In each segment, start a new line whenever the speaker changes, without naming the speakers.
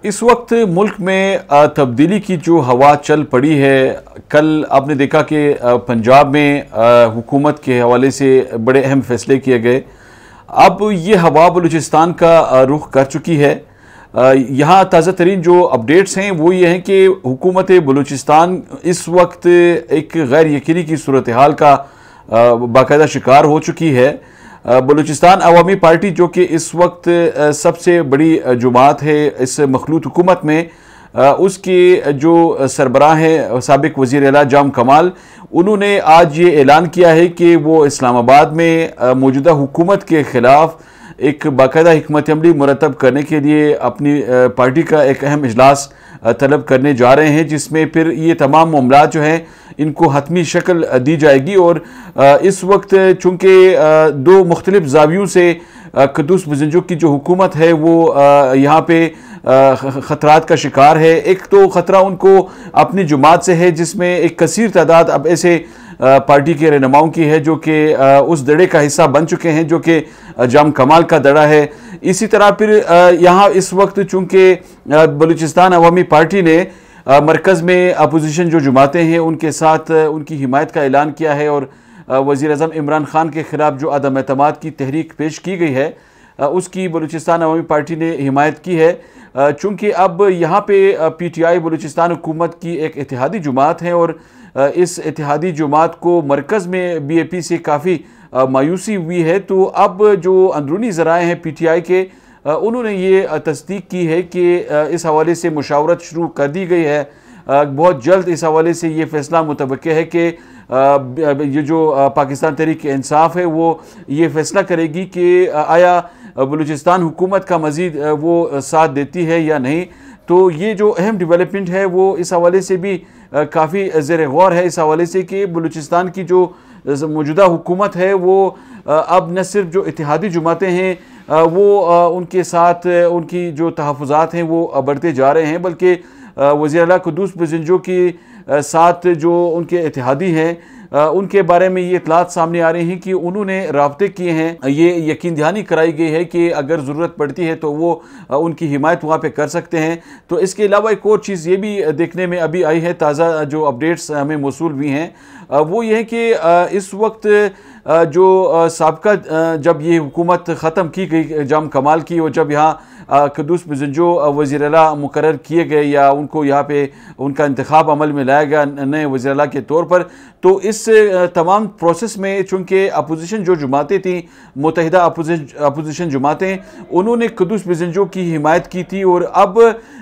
इस वक्त मुल्क में तब्दीली की जो हवा चल पड़ी है। कल आपने देखा कि पंजाब में हुकूमत के हवाले से बड़े अहम फैसले किए गए। अब ये हवा बलूचिस्तान का रुख कर चुकी है। यहाँ ताज़ा तरीन जो अपडेट्स हैं वो ये हैं कि हुकूमत बलूचिस्तान इस वक्त एक गैर यकीनी की सूरत हाल का बाकायदा शिकार हो चुकी है। बलूचिस्तान अवामी पार्टी जो कि इस वक्त सबसे बड़ी जुमात है इस मखलूत हुकूमत में, उसके जो सरबराह हैं साबिक वज़ीर आला जाम कमाल, उन्होंने आज ये ऐलान किया है कि वो इस्लामाबाद में मौजूदा हुकूमत के ख़िलाफ़ एक बाकायदा हिकमत अमली मुरतब करने के लिए अपनी पार्टी का एक अहम इजलास तलब करने जा रहे हैं, जिसमें फिर ये तमाम मामलात जो हैं इनको हतमी शक्ल दी जाएगी। और इस वक्त चूँकि दो मुख्तलिफ ज़ावियों से क़ुद्दूस बज़ंजो की जो हुकूमत है वो यहाँ पे ख़तरात का शिकार है। एक तो ख़तरा उनको अपनी जुमात से है, जिसमें एक कसीर तादाद अब ऐसे पार्टी के रहनुमाओं की है जो कि उस दड़े का हिस्सा बन चुके हैं, जो कि जाम कमाल का दड़ा है। इसी तरह फिर यहाँ इस वक्त चूँकि बलूचिस्तान अवामी पार्टी ने मरकज़ में अपोजिशन जो जमातें हैं उनके साथ उनकी हिमायत का ऐलान किया है और वज़ीर आज़म इमरान खान के ख़िलाफ़ जो अदम एतमाद की तहरीक पेश की गई है उसकी बलूचिस्तान अवामी पार्टी ने हिमायत की है। चूँकि अब यहाँ पे PTI बलूचिस्तान हुकूमत की एक इत्तेहादी जुमात है और इस इत्तेहादी जुमात को मरकज़ में BAP से काफ़ी मायूसी हुई है। तो अब जो अंदरूनी ज़राए हैं PTI के, उन्होंने ये तस्दीक की है कि इस हवाले से मुशावरत शुरू कर दी गई है। बहुत जल्द इस हवाले से ये फ़ैसला मुतवक्के है कि ये जो पाकिस्तान तहरीक इंसाफ है वो ये फ़ैसला करेगी कि आया बलूचिस्तान हुकूमत का मज़ीद वो साथ देती है या नहीं। तो ये जो अहम डेवलपमेंट है वो इस हवाले से भी काफ़ी ज़ेर गौर है, इस हवाले से कि बलूचिस्तान की जो मौजूदा हुकूमत है वो अब न सिर्फ जो इत्तेहादी जुमातें हैं वो उनके साथ उनकी जो तहफ़्फ़ुज़ात हैं वो बढ़ते जा रहे हैं, बल्कि वज़ीर आला क़ुद्दूस बज़ंजो के साथ जो उनके इत्तेहादी हैं उनके बारे में ये इतलात सामने आ रही हैं कि उन्होंने राब्ते किए हैं। ये यकीन दहानी कराई गई है कि अगर ज़रूरत पड़ती है तो वो उनकी हिमायत वहाँ पे कर सकते हैं। तो इसके अलावा एक और चीज़ ये भी देखने में अभी आई है, ताज़ा जो अपडेट्स हमें मौसूल हुई हैं वो ये है कि इस वक्त जो साबका जब ये हुकूमत ख़त्म की गई जाम कमाल की, और जब यहाँ क़ुद्दूस बज़ंजो वज़ीर आला मुकर्रर किए गए या उनको यहाँ पे उनका इंतखाब अमल में लाया गया नए वज़ीर आला के तौर पर, तो इस तमाम प्रोसेस में चूँकि अपोजिशन जो जमातें थीं, मुत्तहिदा अपोजिशन जमातें, उन्होंने क़ुद्दूस बज़ंजो की हिमायत की थी और अब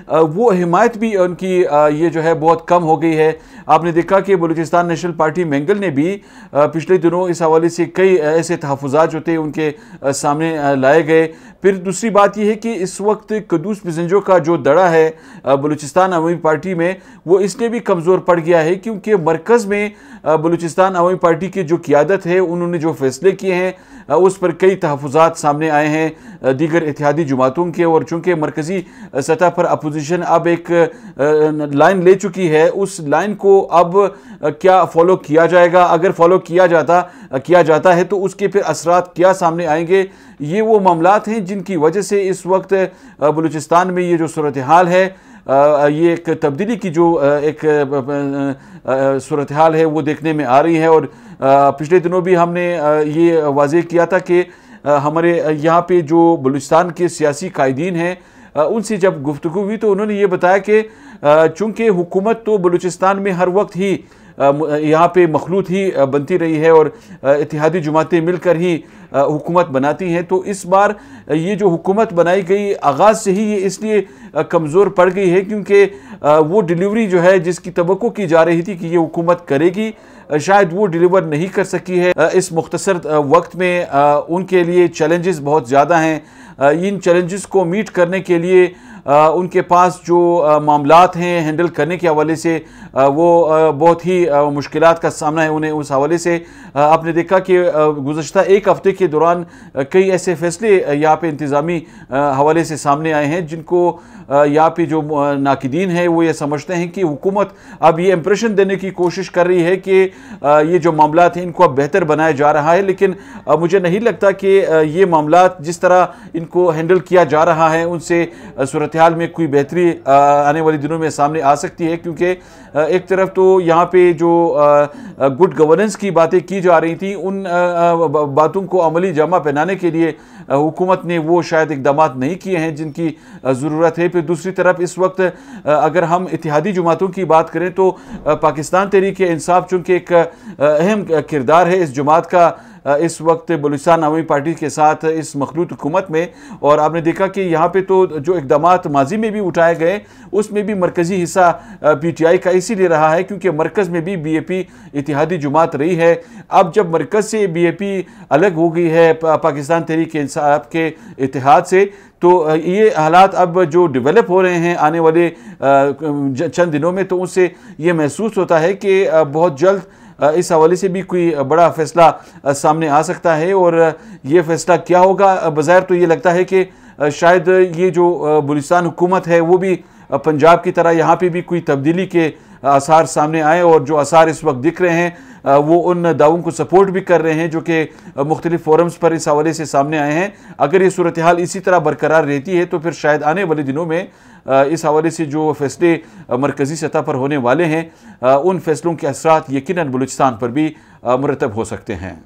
वो हिमायत भी उनकी ये जो है बहुत कम हो गई है। आपने देखा कि बलूचिस्तान नेशनल पार्टी मैंगल ने भी पिछले दिनों इस हवाले से कई ऐसे तहफ़्फ़ुज़ात जो थे उनके सामने लाए गए। फिर दूसरी बात यह है कि इस वक्त क़ुद्दूस बज़ंजो का जो दड़ा है बलूचिस्तान अवामी पार्टी में वो इसलिए भी कमज़ोर पड़ गया है क्योंकि मरकज़ में बलूचिस्तान अवामी पार्टी की जो क़ियादत है उन्होंने जो फ़ैसले किए हैं उस पर कई तहफ़्फ़ुज़ात सामने आए हैं दीगर इत्तेहादी जुमातों के। और चूँकि मरकज़ी सतह पर अपोजिशन अब एक लाइन ले चुकी है, उस लाइन को अब क्या फ़ॉलो किया जाएगा, अगर फ़ॉलो किया जाता है तो उसके फिर असरात क्या सामने आएंगे, ये वो मामलात हैं जिनकी वजह से इस वक्त बलूचिस्तान में ये जो सूरत हाल है, ये एक तब्दीली की जो एक सूरत हाल है वो देखने में आ रही है। और पिछले दिनों भी हमने ये वाज़ेह किया था कि हमारे यहाँ पे जो बलूचिस्तान के सियासी कायदीन हैं उनसे जब गुफ्तगू हुई तो उन्होंने ये बताया कि चूँकि हुकूमत तो बलूचिस्तान में हर वक्त ही यहाँ पे मखलूत ही बनती रही है और इत्तेहादी जुमातें मिलकर ही हुकूमत बनाती हैं, तो इस बार ये जो हुकूमत बनाई गई आगाज़ से ही ये इसलिए कमज़ोर पड़ गई है क्योंकि वो डिलीवरी जो है जिसकी तवक्को की जा रही थी कि ये हुकूमत करेगी, शायद वो डिलीवर नहीं कर सकी है। इस मुख्तसर वक्त में उनके लिए चैलेंजेस बहुत ज़्यादा हैं। इन चैलेंजेस को मीट करने के लिए उनके पास जो मामलात हैं हैंडल करने के हवाले से वो बहुत ही मुश्किलात का सामना है उन्हें। उस हवाले से आपने देखा कि गुज़श्ता एक हफ़्ते के दौरान कई ऐसे फ़ैसले यहाँ पे इंतज़ामी हवाले से सामने आए हैं जिनको यहाँ पे जो नाकिदीन है वो ये समझते हैं कि हुकूमत अब ये इम्प्रेशन देने की कोशिश कर रही है कि ये जो मामलात हैं इनको अब बेहतर बनाया जा रहा है, लेकिन मुझे नहीं लगता कि ये मामलात जिस तरह इनको हैंडल किया जा रहा है उनसे सूरत सूरत हाल में कोई बेहतरी आने वाले दिनों में सामने आ सकती है, क्योंकि एक तरफ तो यहाँ पे जो गुड गवर्नेंस की बातें की जा रही थी, उन बातों को अमली जामा पहनाने के लिए हुकूमत ने वो शायद इकदाम नहीं किए हैं जिनकी ज़रूरत है। फिर दूसरी तरफ इस वक्त अगर हम इत्तेहादी जमातों की बात करें तो पाकिस्तान तहरीक-ए-इंसाफ चूँकि एक अहम किरदार है इस जमात का इस वक्त बलूचिस्तान अवामी पार्टी के साथ इस मखलूत हुकूमत में, और आपने देखा कि यहाँ पे तो जो इकदाम माजी में भी उठाए गए उसमें भी मरकज़ी हिस्सा PTI का इसीलिए रहा है क्योंकि मरकज़ में भी BAP इत्तेहादी जमात रही है। अब जब मरकज़ से BAP अलग हो गई है पाकिस्तान तहरीक-ए-इंसाफ के इत्तेहाद से, तो ये हालात अब जो डेवलप हो रहे हैं आने वाले चंद दिनों में, तो उससे ये महसूस होता है कि बहुत जल्द इस हवाले से भी कोई बड़ा फैसला सामने आ सकता है। और ये फैसला क्या होगा, बज़ाहिर तो ये लगता है कि शायद ये जो बलूचिस्तान हुकूमत है वो भी पंजाब की तरह यहाँ पे भी कोई तब्दीली के आसार सामने आए, और जो आसार इस वक्त दिख रहे हैं वो उन दावों को सपोर्ट भी कर रहे हैं जो कि मुख्तलिफ फोरम्स पर इस हवाले से सामने आए हैं। अगर ये सूरत हाल इसी तरह बरकरार रहती है तो फिर शायद आने वाले दिनों में इस हवाले से जो फैसले मरकज़ी सतह पर होने वाले हैं उन फैसलों के असरात यकीनन बलूचिस्तान पर भी मुरतब हो सकते हैं।